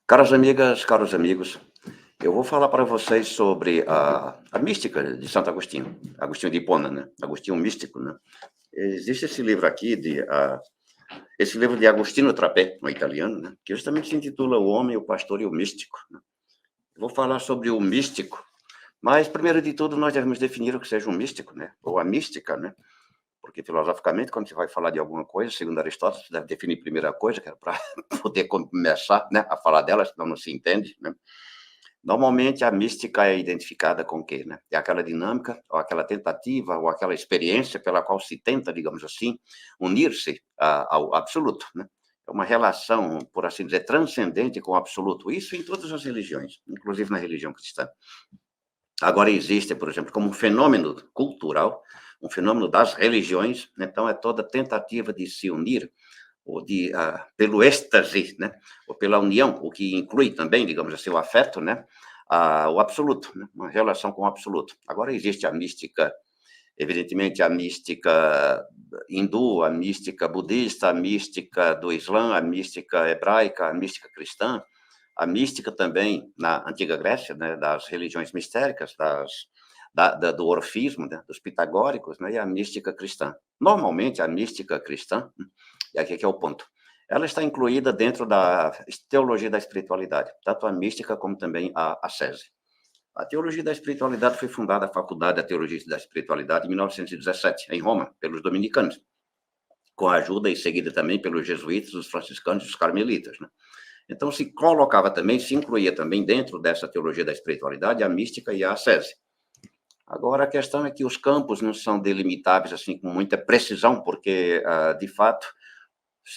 Caras amigas, caros amigos, eu vou falar para vocês sobre a mística de Santo Agostinho, Agostinho de Hipona, né? Agostinho místico, né? Existe esse livro aqui esse livro de Agostino Trapé, um italiano, né? Que justamente se intitula O Homem, o Pastor e o Místico, né? Vou falar sobre o místico, mas primeiro de tudo nós devemos definir o que seja um místico, né? Ou a mística, né? Porque filosoficamente, quando você vai falar de alguma coisa, segundo Aristóteles, você deve definir primeiro a coisa, que é para poder começar, né, a falar dela, senão não se entende, né? Normalmente, a mística é identificada com o quê, né? É aquela dinâmica, ou aquela tentativa, ou aquela experiência pela qual se tenta, digamos assim, unir-se ao absoluto, né? É uma relação, por assim dizer, transcendente com o absoluto. Isso em todas as religiões, inclusive na religião cristã. Agora existe, por exemplo, como um fenômeno cultural, um fenômeno das religiões, então é toda tentativa de se unir ou pelo êxtase, né? Ou pela união, o que inclui também, digamos assim, o afeto, né? O absoluto, né? Uma relação com o absoluto. Agora existe a mística, evidentemente a mística hindu, a mística budista, a mística do Islã, a mística hebraica, a mística cristã, a mística também na antiga Grécia, né? Das religiões mistéricas, do orfismo, né? Dos pitagóricos, né? E a mística cristã. Normalmente a mística cristã, e aqui que é o ponto, ela está incluída dentro da teologia da espiritualidade, tanto a mística como também a ascese. A teologia da espiritualidade foi fundada, a Faculdade da Teologia da Espiritualidade, em 1917, em Roma, pelos dominicanos, com a ajuda e seguida também pelos jesuítas, os franciscanos e os carmelitas, né? Então, se colocava também, se incluía também dentro dessa teologia da espiritualidade a mística e a ascese. Agora, a questão é que os campos não são delimitáveis assim com muita precisão, porque, de fato,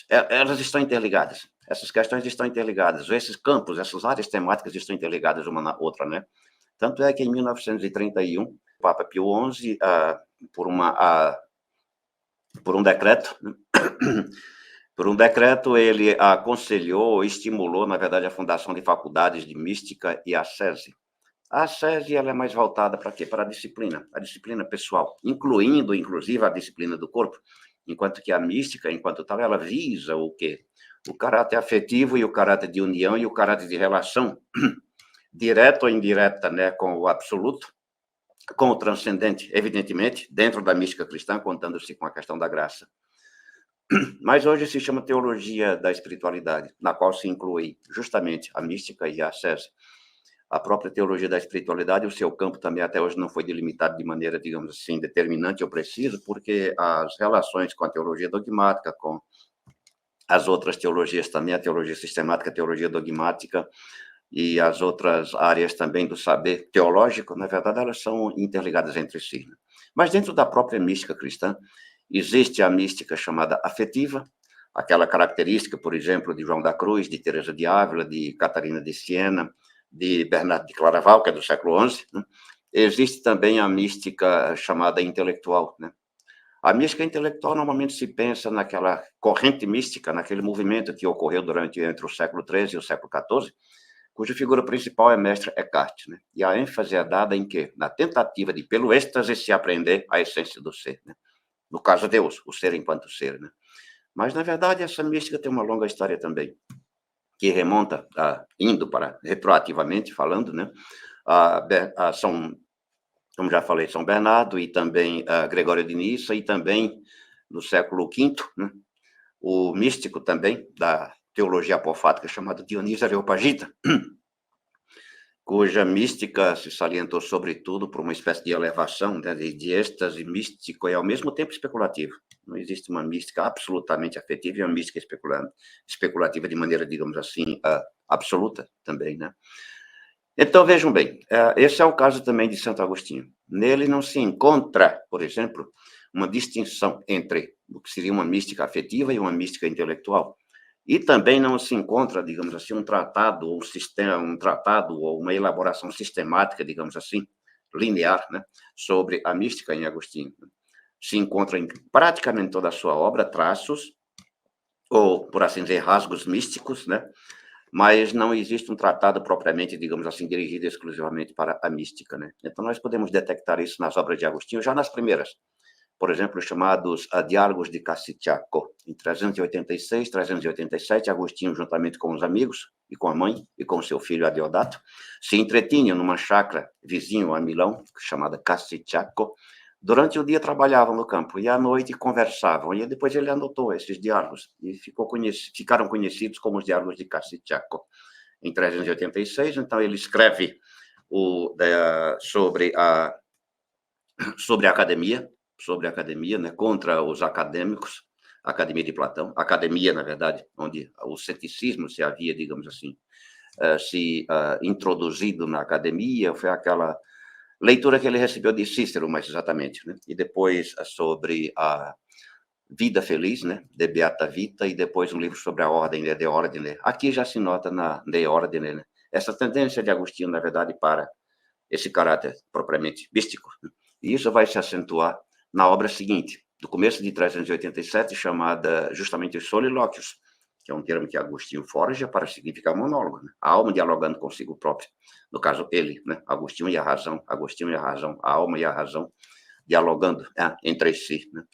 elas estão interligadas. Essas questões estão interligadas. Esses campos, essas áreas temáticas estão interligadas uma na outra, né? Tanto é que em 1931, o Papa Pio XI, por um decreto, né? Por um decreto, ele aconselhou, estimulou, na verdade, a fundação de faculdades de mística e ascese. A ascese ela é mais voltada para quê? Para a disciplina pessoal, incluindo, inclusive, a disciplina do corpo, enquanto que a mística, enquanto tal, ela visa o quê? O caráter afetivo e o caráter de união e o caráter de relação, direta ou indireta, né, com o absoluto, com o transcendente, evidentemente, dentro da mística cristã, contando-se com a questão da graça. Mas hoje se chama teologia da espiritualidade, na qual se inclui justamente a mística e a ascese. A própria teologia da espiritualidade, o seu campo também até hoje não foi delimitado de maneira, digamos assim, determinante ou precisa, porque as relações com a teologia dogmática, com as outras teologias também, a teologia sistemática, a teologia dogmática e as outras áreas também do saber teológico, na verdade, elas são interligadas entre si, né? Mas dentro da própria mística cristã, existe a mística chamada afetiva, aquela característica, por exemplo, de João da Cruz, de Teresa de Ávila, de Catarina de Siena, de Bernardo de Claraval, que é do século XI, né? Existe também a mística chamada intelectual, né? A mística intelectual normalmente se pensa naquela corrente mística, naquele movimento que ocorreu entre o século XIII e o século XIV, cuja figura principal é mestre Eckhart, né? E a ênfase é dada em quê? Na tentativa de, pelo êxtase, se aprender a essência do ser, né? No caso, Deus, o ser enquanto ser, né? Mas, na verdade, essa mística tem uma longa história também, que remonta, indo para, retroativamente falando, né? Como já falei, São Bernardo e também Gregório de Nissa e também, no século V, né? O místico também da teologia apofática chamado Dionísio Areopagita, cuja mística se salientou sobretudo por uma espécie de elevação, né, de êxtase místico e ao mesmo tempo especulativo. Não existe uma mística absolutamente afetiva e uma mística especulativa de maneira, digamos assim, absoluta também, né? Então, vejam bem, esse é o caso também de Santo Agostinho. Nele não se encontra, por exemplo, uma distinção entre o que seria uma mística afetiva e uma mística intelectual. E também não se encontra, digamos assim, um tratado ou uma elaboração sistemática, digamos assim, linear, né, sobre a mística em Agostinho. Se encontra em praticamente toda a sua obra traços, ou, por assim dizer, rasgos místicos, né, mas não existe um tratado propriamente, digamos assim, dirigido exclusivamente para a mística, né? Então, nós podemos detectar isso nas obras de Agostinho, já nas primeiras, por exemplo, os chamados Diálogos de Cassicciaco. Em 386, 387, Agostinho, juntamente com os amigos, e com a mãe, e com seu filho Adeodato, se entretinham numa chácara vizinho a Milão, chamada Cassicciaco. Durante o dia trabalhavam no campo, e à noite conversavam, e depois ele anotou esses diálogos, e ficaram conhecidos como os Diálogos de Cassicciaco. Em 386, então, ele escreve sobre a academia, né, contra os acadêmicos, a Academia de Platão, academia, na verdade, onde o ceticismo se havia, digamos assim, introduzido na academia, foi aquela leitura que ele recebeu de Cícero, mais exatamente, né? E depois sobre a vida feliz, né, de Beata Vita, e depois um livro sobre a ordem, né, De Ordine. Aqui já se nota na De Ordine, né, essa tendência de Agostinho, na verdade, para esse caráter propriamente místico, né? E isso vai se acentuar na obra seguinte, do começo de 387, chamada justamente os Solilóquios, que é um termo que Agostinho forja para significar monólogo, né? A alma dialogando consigo próprio. No caso, ele, né? Agostinho e a razão, a alma e a razão dialogando entre si, né?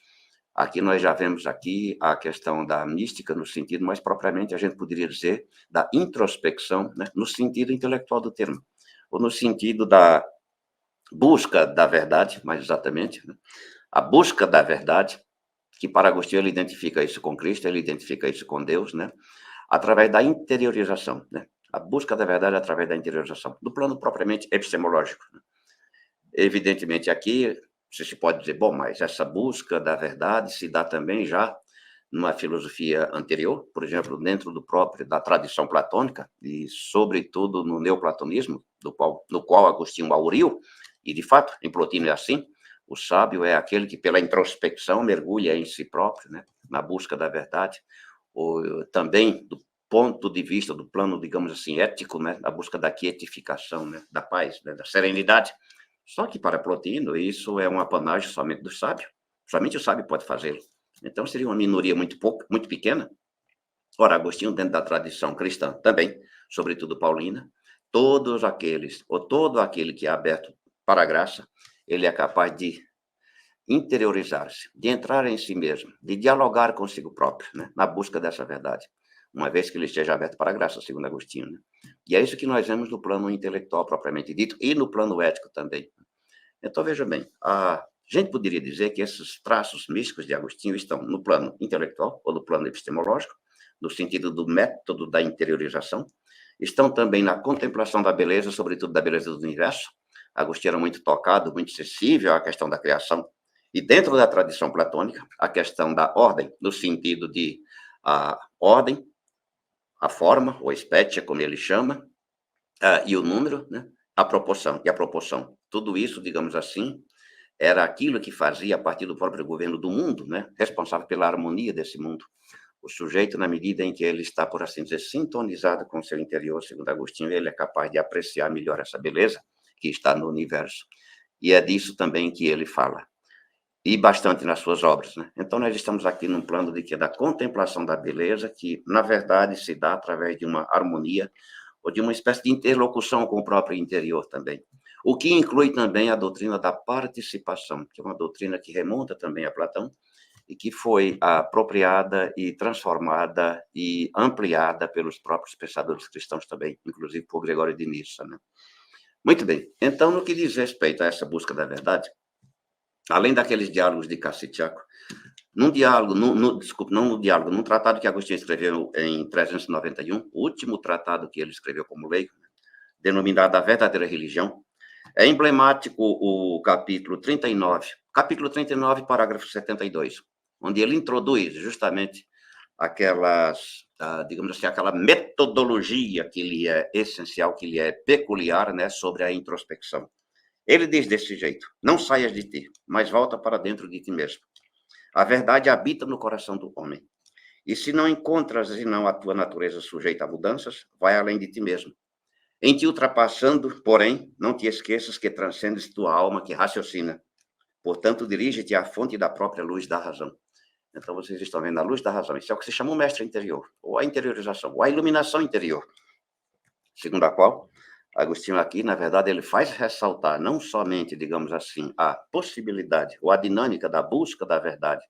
Aqui nós já vemos aqui a questão da mística no sentido, mais propriamente a gente poderia dizer, da introspecção, né? No sentido intelectual do termo, ou no sentido da busca da verdade, mais exatamente, né? A busca da verdade, que para Agostinho ele identifica isso com Cristo, ele identifica isso com Deus, né? Através da interiorização, né? A busca da verdade através da interiorização, do plano propriamente epistemológico, né? Evidentemente, aqui se pode dizer, bom, mas essa busca da verdade se dá também já numa filosofia anterior, por exemplo, dentro da tradição platônica, e sobretudo no neoplatonismo, no qual Agostinho auriu, e de fato, em Plotino é assim, o sábio é aquele que pela introspecção mergulha em si próprio, né, na busca da verdade, ou também do ponto de vista do plano, digamos assim, ético, né, na busca da quietificação, né, da paz, né, da serenidade. Só que para Plotino isso é um apanágio somente do sábio, somente o sábio pode fazê-lo. Então seria uma minoria muito pequena. Ora, Agostinho, dentro da tradição cristã também, sobretudo paulina, todo aquele que é aberto para a graça, ele é capaz de interiorizar-se, de entrar em si mesmo, de dialogar consigo próprio, né, na busca dessa verdade, uma vez que ele esteja aberto para a graça, segundo Agostinho, né? E é isso que nós vemos no plano intelectual propriamente dito e no plano ético também. Então, veja bem, a gente poderia dizer que esses traços místicos de Agostinho estão no plano intelectual ou no plano epistemológico, no sentido do método da interiorização, estão também na contemplação da beleza, sobretudo da beleza do universo. Agostinho era muito tocado, muito sensível à questão da criação. E dentro da tradição platônica, a questão da ordem, no sentido de a ordem, a forma, ou espécie, como ele chama, e o número, né? A proporção e a proporção. Tudo isso, digamos assim, era aquilo que fazia a partir do próprio governo do mundo, né? Responsável pela harmonia desse mundo. O sujeito, na medida em que ele está, por assim dizer, sintonizado com o seu interior, segundo Agostinho, ele é capaz de apreciar melhor essa beleza que está no universo. E é disso também que ele fala, e bastante nas suas obras, né? Então, nós estamos aqui num plano de que da contemplação da beleza, que, na verdade, se dá através de uma harmonia ou de uma espécie de interlocução com o próprio interior também. O que inclui também a doutrina da participação, que é uma doutrina que remonta também a Platão e que foi apropriada e transformada e ampliada pelos próprios pensadores cristãos também, inclusive por Gregório de Nissa, né? Muito bem. Então, no que diz respeito a essa busca da verdade, além daqueles diálogos de Cassicciaco, num tratado que Agostinho escreveu em 391, o último tratado que ele escreveu como leigo, denominado A Verdadeira Religião, é emblemático o capítulo 39, parágrafo 72, onde ele introduz justamente digamos assim, aquela metodologia que lhe é essencial, que lhe é peculiar, né, sobre a introspecção. Ele diz desse jeito: não saias de ti, mas volta para dentro de ti mesmo. A verdade habita no coração do homem. E se não encontras e não a tua natureza sujeita a mudanças, vai além de ti mesmo. Em ti ultrapassando, porém, não te esqueças que transcendes tua alma que raciocina. Portanto, dirige-te à fonte da própria luz da razão. Então, vocês estão vendo a luz da razão. Isso é o que se chama o mestre interior, ou a interiorização, ou a iluminação interior, segundo a qual Agostinho aqui, na verdade, ele faz ressaltar não somente, digamos assim, a possibilidade ou a dinâmica da busca da verdade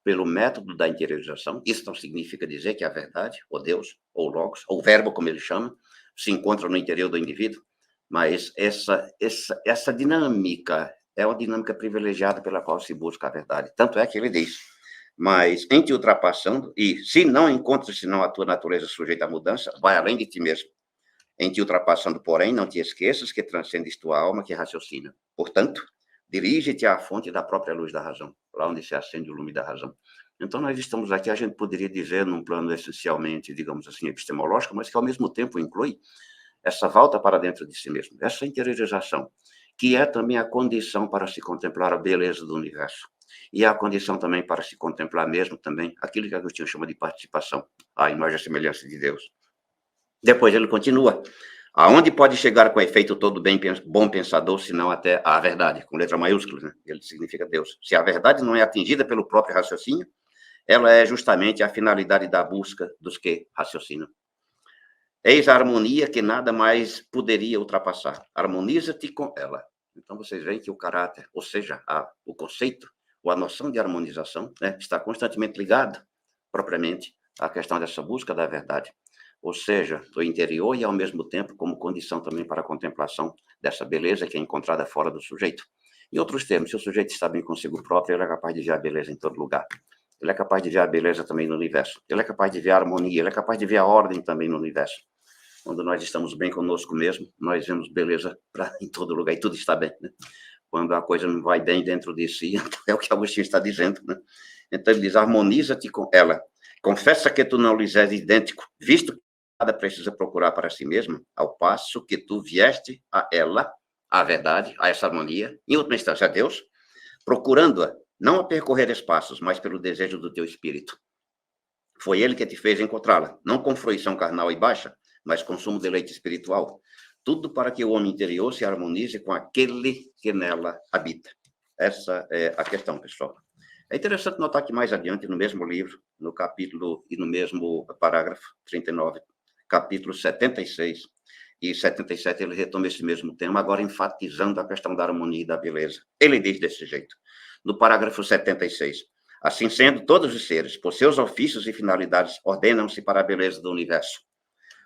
pelo método da interiorização. Isso não significa dizer que a verdade, ou Deus, ou Logos, ou Verbo, como ele chama, se encontra no interior do indivíduo, mas essa dinâmica é uma dinâmica privilegiada pela qual se busca a verdade. Tanto é que ele diz, mas em te ultrapassando, e se não encontras senão a tua natureza sujeita à mudança, vai além de ti mesmo. Em te ultrapassando, porém, não te esqueças que transcendes tua alma que raciocina. Portanto, dirige-te à fonte da própria luz da razão, lá onde se acende o lume da razão. Então, nós estamos aqui, a gente poderia dizer, num plano essencialmente, digamos assim, epistemológico, mas que, ao mesmo tempo, inclui essa volta para dentro de si mesmo, essa interiorização, que é também a condição para se contemplar a beleza do universo. E é a condição também para se contemplar mesmo também aquilo que Agostinho chama de participação, a imagem e semelhança de Deus. Depois ele continua. Aonde pode chegar com efeito todo bom pensador, senão até a verdade, com letra maiúscula, né? Ele significa Deus. Se a verdade não é atingida pelo próprio raciocínio, ela é justamente a finalidade da busca dos que raciocinam. Eis a harmonia que nada mais poderia ultrapassar. Harmoniza-te com ela. Então, vocês veem que o caráter, ou seja, o conceito, ou a noção de harmonização, né, está constantemente ligado, propriamente, à questão dessa busca da verdade. Ou seja, do interior e, ao mesmo tempo, como condição também para a contemplação dessa beleza que é encontrada fora do sujeito. Em outros termos, se o sujeito está bem consigo próprio, ele é capaz de ver a beleza em todo lugar. Ele é capaz de ver a beleza também no universo. Ele é capaz de ver a harmonia, ele é capaz de ver a ordem também no universo. Quando nós estamos bem conosco mesmo, nós vemos beleza em todo lugar e tudo está bem, né? Quando a coisa não vai bem dentro de si, então é o que Agostinho está dizendo, né? Então ele diz, harmoniza-te com ela. Confessa que tu não lhes és idêntico, visto que cada precisa procurar para si mesma, ao passo que tu vieste a ela, a verdade, a essa harmonia, em última instância a Deus, procurando-a, não a percorrer espaços, mas pelo desejo do teu espírito. Foi ele que te fez encontrá-la, não com fruição carnal e baixa, mas com sumo deleite espiritual. Tudo para que o homem interior se harmonize com aquele que nela habita. Essa é a questão, pessoal. É interessante notar que mais adiante, no mesmo livro, no capítulo e no mesmo parágrafo 39, capítulo 76 e 77, ele retoma esse mesmo tema, agora enfatizando a questão da harmonia e da beleza. Ele diz desse jeito, no parágrafo 76, assim sendo, todos os seres, por seus ofícios e finalidades, ordenam-se para a beleza do universo.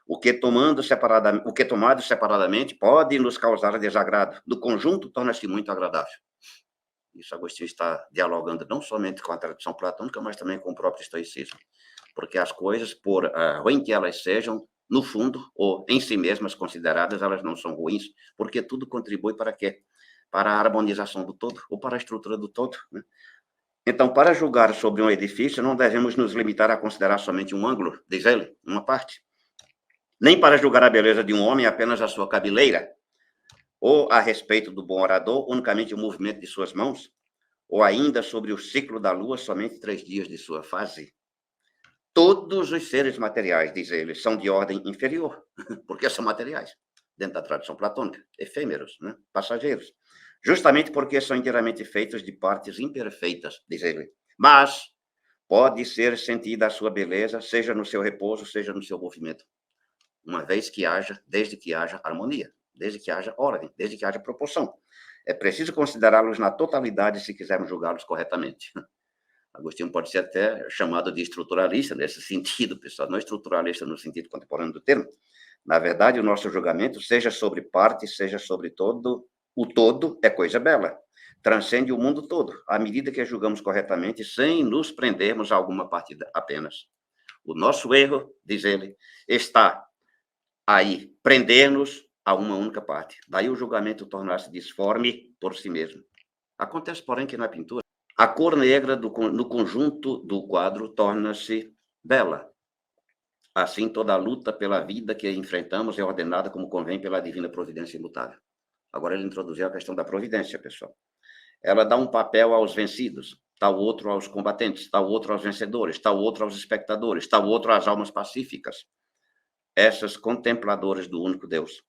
O que tomado separadamente pode nos causar desagrado. Do conjunto, torna-se muito agradável. Isso Agostinho está dialogando não somente com a tradição platônica, mas também com o próprio estoicismo. Porque as coisas, por ruim que elas sejam, no fundo, ou em si mesmas consideradas, elas não são ruins, porque tudo contribui para quê? Para a harmonização do todo, ou para a estrutura do todo, né? Então, para julgar sobre um edifício, não devemos nos limitar a considerar somente um ângulo, diz ele, uma parte. Nem para julgar a beleza de um homem apenas a sua cabeleira, ou a respeito do bom orador, unicamente o movimento de suas mãos, ou ainda sobre o ciclo da lua, somente 3 dias de sua fase. Todos os seres materiais, diz ele, são de ordem inferior, porque são materiais, dentro da tradição platônica, efêmeros, né? Passageiros, justamente porque são inteiramente feitos de partes imperfeitas, diz ele. Mas pode ser sentida a sua beleza, seja no seu repouso, seja no seu movimento. Uma vez que haja, desde que haja harmonia, desde que haja ordem, desde que haja proporção. É preciso considerá-los na totalidade se quisermos julgá-los corretamente. Agostinho pode ser até chamado de estruturalista nesse sentido, pessoal, não estruturalista no sentido contemporâneo do termo. Na verdade, o nosso julgamento, seja sobre parte, seja sobre todo, o todo é coisa bela. Transcende o mundo todo, à medida que julgamos corretamente, sem nos prendermos a alguma parte apenas. O nosso erro, diz ele, está aí, prender-nos a uma única parte. Daí o julgamento tornar-se disforme por si mesmo. Acontece, porém, que na pintura, a cor negra no conjunto do quadro torna-se bela. Assim, toda a luta pela vida que enfrentamos é ordenada como convém pela divina providência imutável. Agora ele introduziu a questão da providência, pessoal. Ela dá um papel aos vencidos, tal outro aos combatentes, tal outro aos vencedores, tal outro aos espectadores, tal outro às almas pacíficas. Essas contempladoras do único Deus.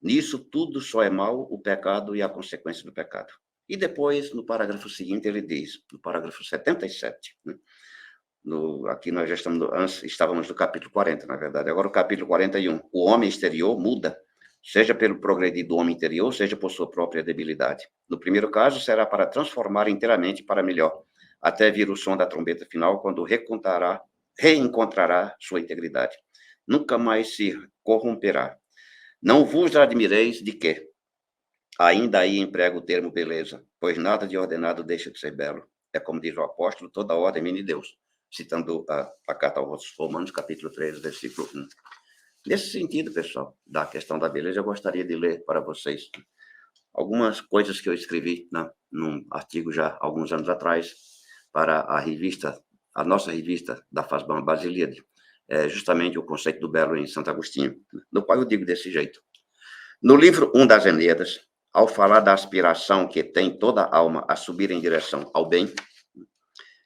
Nisso tudo só é mal o pecado e a consequência do pecado. E depois, no parágrafo seguinte, ele diz, no parágrafo 77, né? Aqui nós já estávamos no capítulo 40, na verdade, agora o capítulo 41, o homem exterior muda seja pelo progredir do homem interior, seja por sua própria debilidade. No primeiro caso, será para transformar inteiramente para melhor, até vir o som da trombeta final, quando reencontrará sua integridade. Nunca mais se corromperá. Não vos admireis de que ainda aí emprego o termo beleza, pois nada de ordenado deixa de ser belo. É como diz o apóstolo, toda ordem vem de Deus, citando a carta aos Romanos, capítulo 3, versículo 1. Nesse sentido, pessoal, da questão da beleza, eu gostaria de ler para vocês algumas coisas que eu escrevi num artigo já há alguns anos atrás para a nossa revista da Fasban Basíliade, justamente o conceito do belo em Santo Agostinho, no qual eu digo desse jeito. No livro 1 das Eneas, ao falar da aspiração que tem toda a alma a subir em direção ao bem,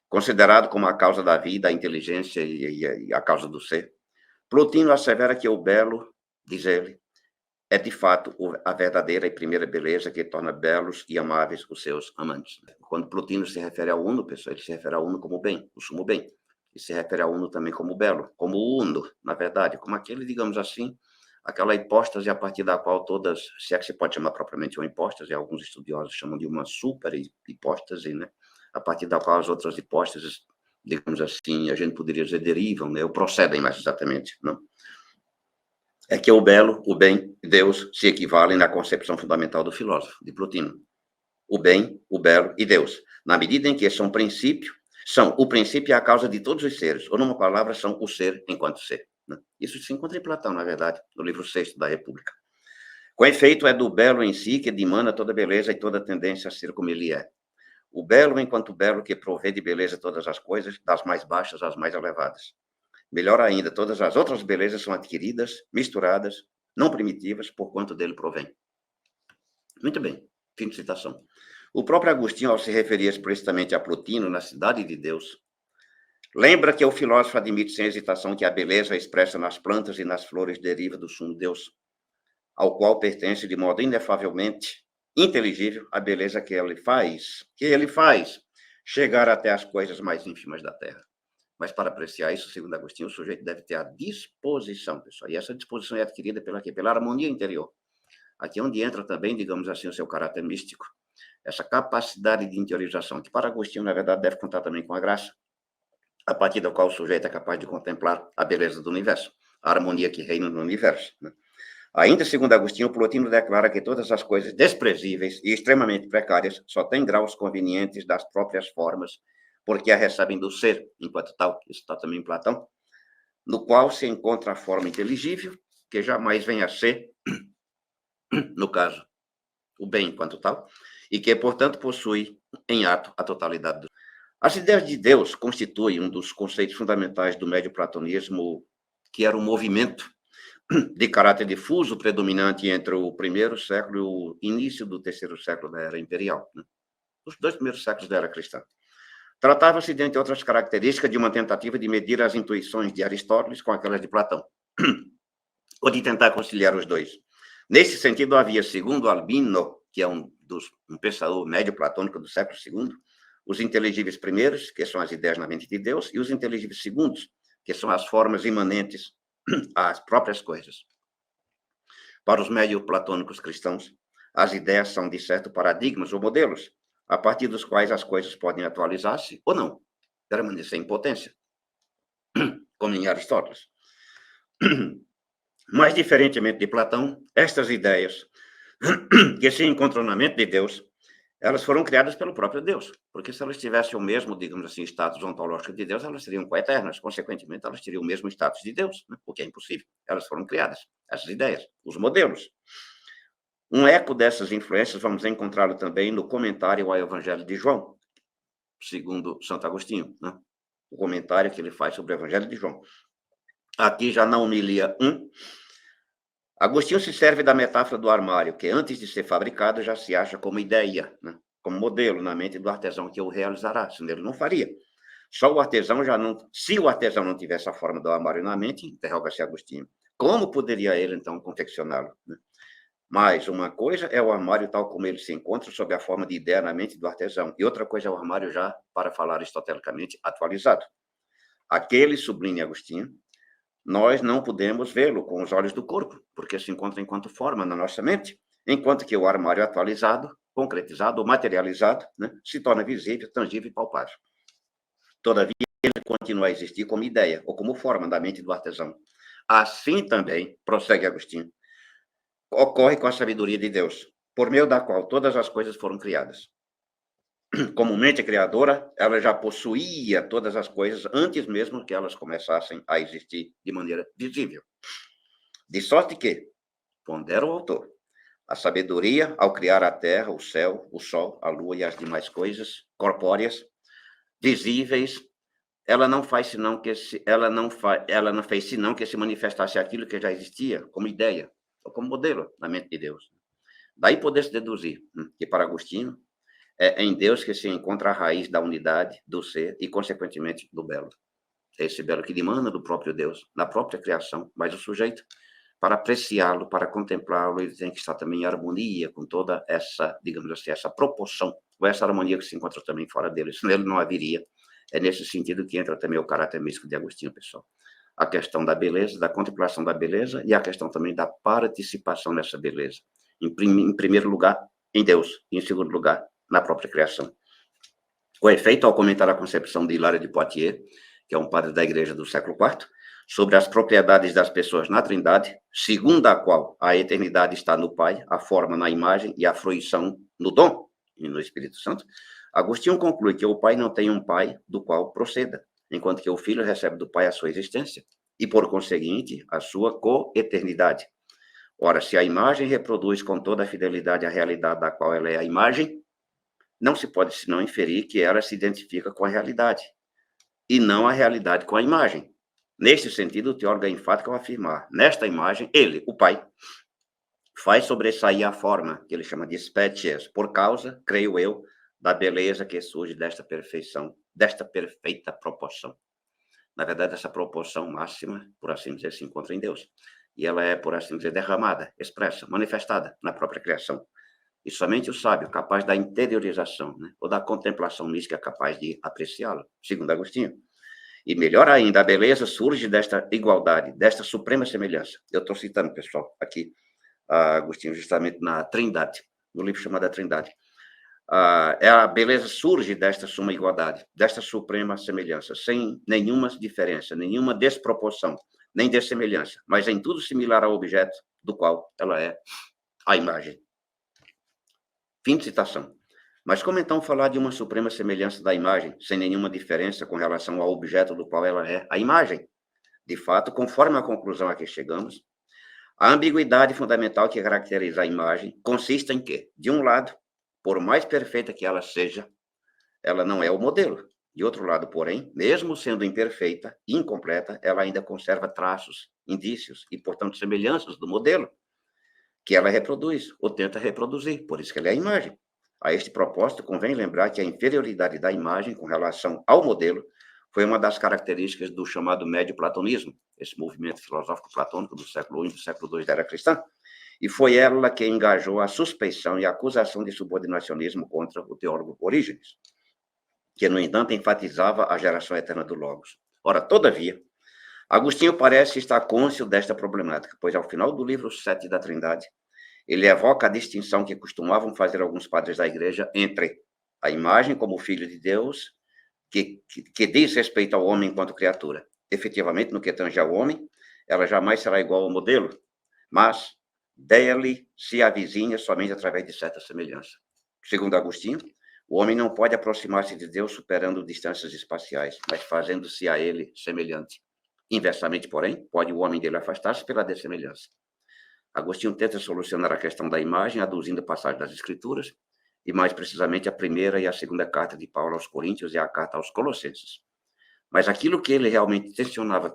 considerado como a causa da vida, a inteligência e a causa do ser, Plotino assevera que o belo, diz ele, é de fato a verdadeira e primeira beleza que torna belos e amáveis os seus amantes. Quando Plotino se refere ao uno, pessoal, ele se refere ao uno como bem, o sumo bem. E se refere ao uno também como belo, como o uno, na verdade, como aquele, digamos assim, aquela hipóstase a partir da qual todas, se é que se pode chamar propriamente uma hipóstase, alguns estudiosos chamam de uma super hipóstase, né? A partir da qual as outras hipóstases, digamos assim, a gente poderia dizer derivam, né? Ou procedem mais exatamente, não? É que o belo, o bem e Deus se equivalem na concepção fundamental do filósofo, de Plotino. O bem, o belo e Deus, na medida em que são o princípio e a causa de todos os seres, ou numa palavra, são o ser enquanto ser. Né? Isso se encontra em Platão, na verdade, no livro 6 da República. Com efeito, é do belo em si que dimana toda beleza e toda tendência a ser como ele é. O belo enquanto belo que provê de beleza todas as coisas, das mais baixas às mais elevadas. Melhor ainda, todas as outras belezas são adquiridas, misturadas, não primitivas, por quanto dele provém. Muito bem, fim de citação. O próprio Agostinho, ao se referir explicitamente a Plotino, na Cidade de Deus, lembra que o filósofo admite sem hesitação que a beleza expressa nas plantas e nas flores deriva do sumo Deus, ao qual pertence de modo inefavelmente inteligível a beleza que ele faz chegar até as coisas mais ínfimas da terra. Mas para apreciar isso, segundo Agostinho, o sujeito deve ter a disposição, pessoal. E essa disposição é adquirida pela harmonia interior. Aqui é onde entra também, digamos assim, o seu caráter místico. Essa capacidade de interiorização, que para Agostinho, na verdade, deve contar também com a graça, a partir da qual o sujeito é capaz de contemplar a beleza do universo, a harmonia que reina no universo. Né? Ainda segundo Agostinho, Plotino declara que todas as coisas desprezíveis e extremamente precárias só têm graus convenientes das próprias formas, porque a recebem do ser, enquanto tal, isso está também em Platão, no qual se encontra a forma inteligível, que jamais vem a ser, no caso, o bem enquanto tal, e que, portanto, possui em ato a totalidade do. As ideias de Deus constituem um dos conceitos fundamentais do médio platonismo, que era um movimento de caráter difuso, predominante entre o primeiro século e o início do terceiro século da Era Imperial, né? Os 2 primeiros séculos da Era Cristã. Tratava-se, dentre outras características, de uma tentativa de medir as intuições de Aristóteles com aquelas de Platão, ou de tentar conciliar os dois. Nesse sentido, havia, segundo Albino, que é um pensador médio platônico do século II, os inteligíveis primeiros, que são as ideias na mente de Deus, e os inteligíveis segundos, que são as formas imanentes às próprias coisas. Para os médio-platônicos cristãos, as ideias são, de certo, paradigmas ou modelos, a partir dos quais as coisas podem atualizar-se ou não, permanecer em potência, como em Aristóteles. Mas, diferentemente de Platão, estas ideias que se encontram na mente de Deus, elas foram criadas pelo próprio Deus, porque se elas tivessem o mesmo, digamos assim, status ontológico de Deus, elas seriam coeternas, consequentemente, elas teriam o mesmo status de Deus, né? O que é impossível. Elas foram criadas, essas ideias, os modelos. Um eco dessas influências vamos encontrá-lo também no comentário ao Evangelho de João, segundo Santo Agostinho, né? O comentário que ele faz sobre o Evangelho de João. Aqui, já na homilia 1, Agostinho se serve da metáfora do armário, que antes de ser fabricado já se acha como ideia, né? Como modelo na mente do artesão que o realizará, senão ele não faria. Só o artesão já não... Se o artesão não tivesse a forma do armário na mente, interroga-se Agostinho, como poderia ele, então, confeccioná-lo, né? Mas uma coisa é o armário tal como ele se encontra sob a forma de ideia na mente do artesão, e outra coisa é o armário já, para falar aristotelicamente, atualizado. Aquele, sublinha Agostinho, nós não podemos vê-lo com os olhos do corpo, porque se encontra enquanto forma na nossa mente, enquanto que o armário atualizado, concretizado ou materializado, né, se torna visível, tangível e palpável. Todavia, ele continua a existir como ideia ou como forma da mente do artesão. Assim também, prossegue Agostinho, ocorre com a sabedoria de Deus, por meio da qual todas as coisas foram criadas. Como mente criadora, ela já possuía todas as coisas antes mesmo que elas começassem a existir de maneira visível. De sorte que, pondera o autor, a sabedoria, ao criar a terra, o céu, o sol, a lua e as demais coisas corpóreas, visíveis, ela não faz senão que ela não fez senão que se manifestasse aquilo que já existia como ideia ou como modelo na mente de Deus. Daí poder-se deduzir que para Agostinho é em Deus que se encontra a raiz da unidade, do ser e, consequentemente, do belo. É esse belo que dimana do próprio Deus, na própria criação, mas o sujeito, para apreciá-lo, para contemplá-lo, ele tem que estar também em harmonia com toda essa, digamos assim, essa proporção, ou essa harmonia que se encontra também fora dele. Senão ele não haveria. É nesse sentido que entra também o caráter místico de Agostinho, pessoal. A questão da beleza, da contemplação da beleza e a questão também da participação nessa beleza. Em primeiro lugar, em Deus, e em segundo lugar, na própria criação. O efeito, ao comentar a concepção de Hilário de Poitiers, que é um padre da igreja do século IV, sobre as propriedades das pessoas na Trindade, segundo a qual a eternidade está no Pai, a forma na imagem e a fruição no dom e no Espírito Santo, Agostinho conclui que o Pai não tem um Pai do qual proceda, enquanto que o Filho recebe do Pai a sua existência e, por conseguinte, a sua coeternidade. Ora, se a imagem reproduz com toda a fidelidade a realidade da qual ela é a imagem, não se pode senão inferir que ela se identifica com a realidade, e não a realidade com a imagem. Neste sentido, o teólogo é enfático ao afirmar, nesta imagem, ele, o Pai, faz sobressair a forma, que ele chama de species, por causa, creio eu, da beleza que surge desta perfeição, desta perfeita proporção. Na verdade, essa proporção máxima, por assim dizer, se encontra em Deus. E ela é, por assim dizer, derramada, expressa, manifestada na própria criação. E somente o sábio, capaz da interiorização, né, ou da contemplação mística, é capaz de apreciá-lo, segundo Agostinho. E melhor ainda, a beleza surge desta igualdade, desta suprema semelhança. Eu estou citando, pessoal, aqui, Agostinho, justamente na Trindade, no livro chamado A Trindade. A beleza surge desta suma igualdade, desta suprema semelhança, sem nenhuma diferença, nenhuma desproporção, nem dessemelhança, mas em tudo similar ao objeto do qual ela é a imagem. Fim de citação. Mas como então falar de uma suprema semelhança da imagem, sem nenhuma diferença com relação ao objeto do qual ela é a imagem? De fato, conforme a conclusão a que chegamos, a ambiguidade fundamental que caracteriza a imagem consiste em que, de um lado, por mais perfeita que ela seja, ela não é o modelo. De outro lado, porém, mesmo sendo imperfeita, incompleta, ela ainda conserva traços, indícios e, portanto, semelhanças do modelo que ela reproduz ou tenta reproduzir, por isso que ela é a imagem. A este propósito, convém lembrar que a inferioridade da imagem com relação ao modelo foi uma das características do chamado médio platonismo, esse movimento filosófico platônico do século I e do século II da era cristã, e foi ela que engajou a suspeição e a acusação de subordinacionismo contra o teólogo Orígenes, que, no entanto, enfatizava a geração eterna do Logos. Ora, todavia, Agostinho parece estar cônscio desta problemática, pois ao final do livro 7 da Trindade, ele evoca a distinção que costumavam fazer alguns padres da igreja entre a imagem como filho de Deus, que diz respeito ao homem enquanto criatura. Efetivamente, no que tange ao homem, ela jamais será igual ao modelo, mas dele se avizinha somente através de certa semelhança. Segundo Agostinho, o homem não pode aproximar-se de Deus superando distâncias espaciais, mas fazendo-se a ele semelhante. Inversamente, porém, pode o homem dele afastar-se pela dessemelhança. Agostinho tenta solucionar a questão da imagem, aduzindo passagens das Escrituras, e mais precisamente a primeira e a segunda carta de Paulo aos Coríntios e a carta aos Colossenses. Mas aquilo que ele realmente tensionava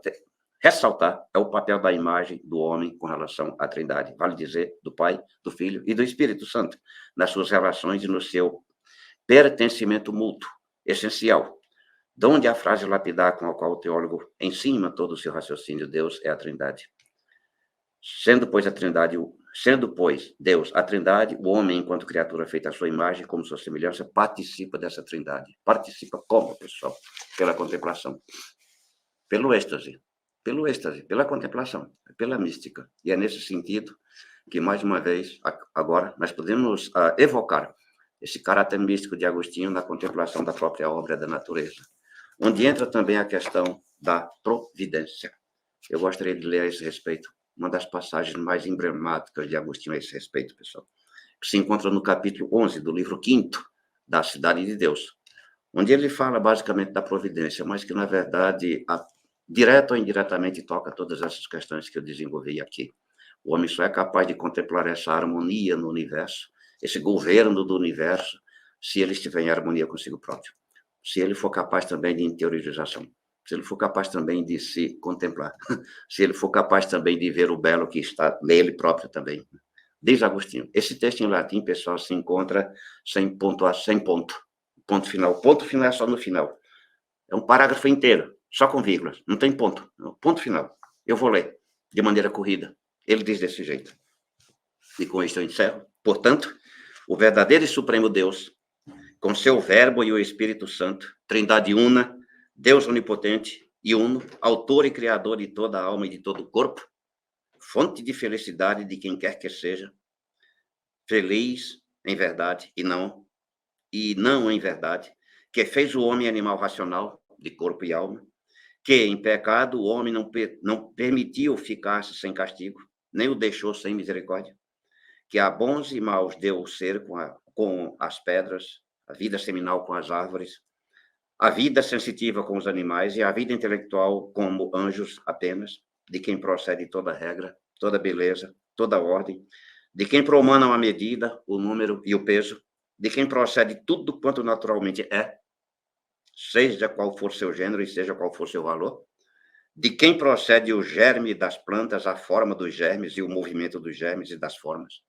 ressaltar é o papel da imagem do homem com relação à Trindade, vale dizer, do Pai, do Filho e do Espírito Santo, nas suas relações e no seu pertencimento mútuo, essencial, donde a frase lapidar com a qual o teólogo ensina todo o seu raciocínio, Deus é a Trindade. Sendo, pois, Deus a Trindade, o homem, enquanto criatura feita à sua imagem, como sua semelhança, participa dessa Trindade. Participa como, pessoal? Pela contemplação, pelo êxtase, pelo êxtase, pela contemplação, pela mística. E é nesse sentido que, mais uma vez, agora, nós podemos evocar esse caráter místico de Agostinho na contemplação da própria obra da natureza, onde entra também a questão da providência. Eu gostaria de ler a esse respeito uma das passagens mais emblemáticas de Agostinho a esse respeito, pessoal, que se encontra no capítulo 11 do livro 5º da Cidade de Deus, onde ele fala basicamente da providência, mas que, na verdade, direto ou indiretamente toca todas essas questões que eu desenvolvi aqui. O homem só é capaz de contemplar essa harmonia no universo, esse governo do universo, se ele estiver em harmonia consigo próprio. Se ele for capaz também de interiorização, se ele for capaz também de se contemplar, se ele for capaz também de ver o belo que está nele próprio também. Diz Agostinho. Esse texto em latim, pessoal, se encontra sem ponto, ponto final. Ponto final é só no final. É um parágrafo inteiro, só com vírgulas, não tem ponto. Ponto final. Eu vou ler de maneira corrida. Ele diz desse jeito. E com isto eu encerro. Portanto, o verdadeiro e supremo Deus, com seu Verbo e o Espírito Santo, Trindade una, Deus onipotente e uno, autor e criador de toda a alma e de todo o corpo, fonte de felicidade de quem quer que seja, feliz em verdade e não em verdade, que fez o homem animal racional, de corpo e alma, que em pecado o homem não permitiu ficar-se sem castigo, nem o deixou sem misericórdia, que a bons e maus deu o ser com as pedras, a vida seminal com as árvores, a vida sensitiva com os animais e a vida intelectual como anjos apenas, de quem procede toda regra, toda beleza, toda ordem, de quem promanam a medida, o número e o peso, de quem procede tudo quanto naturalmente é, seja qual for seu gênero e seja qual for seu valor, de quem procede o germe das plantas, a forma dos germes e o movimento dos germes e das formas,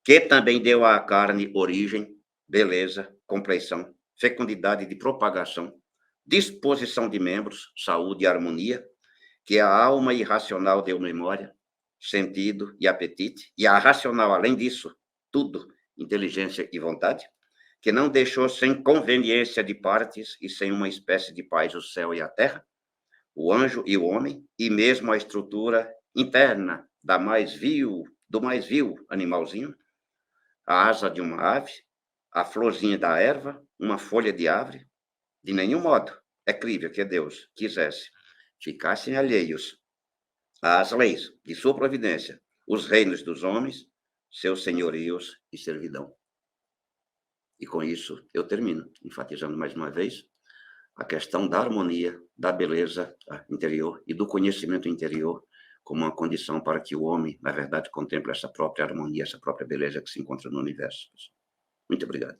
que também deu à carne origem, beleza, compleição, fecundidade de propagação, disposição de membros, saúde e harmonia, que a alma irracional deu memória, sentido e apetite, e a racional, além disso, tudo, inteligência e vontade, que não deixou sem conveniência de partes e sem uma espécie de paz o céu e a terra, o anjo e o homem, e mesmo a estrutura interna do mais vil animalzinho, a asa de uma ave, a florzinha da erva, uma folha de árvore. De nenhum modo é crível que Deus quisesse ficassem alheios às leis de sua providência, os reinos dos homens, seus senhorios e servidão. E com isso eu termino, enfatizando mais uma vez a questão da harmonia, da beleza interior e do conhecimento interior como uma condição para que o homem, na verdade, contemple essa própria harmonia, essa própria beleza que se encontra no universo. Muito obrigado.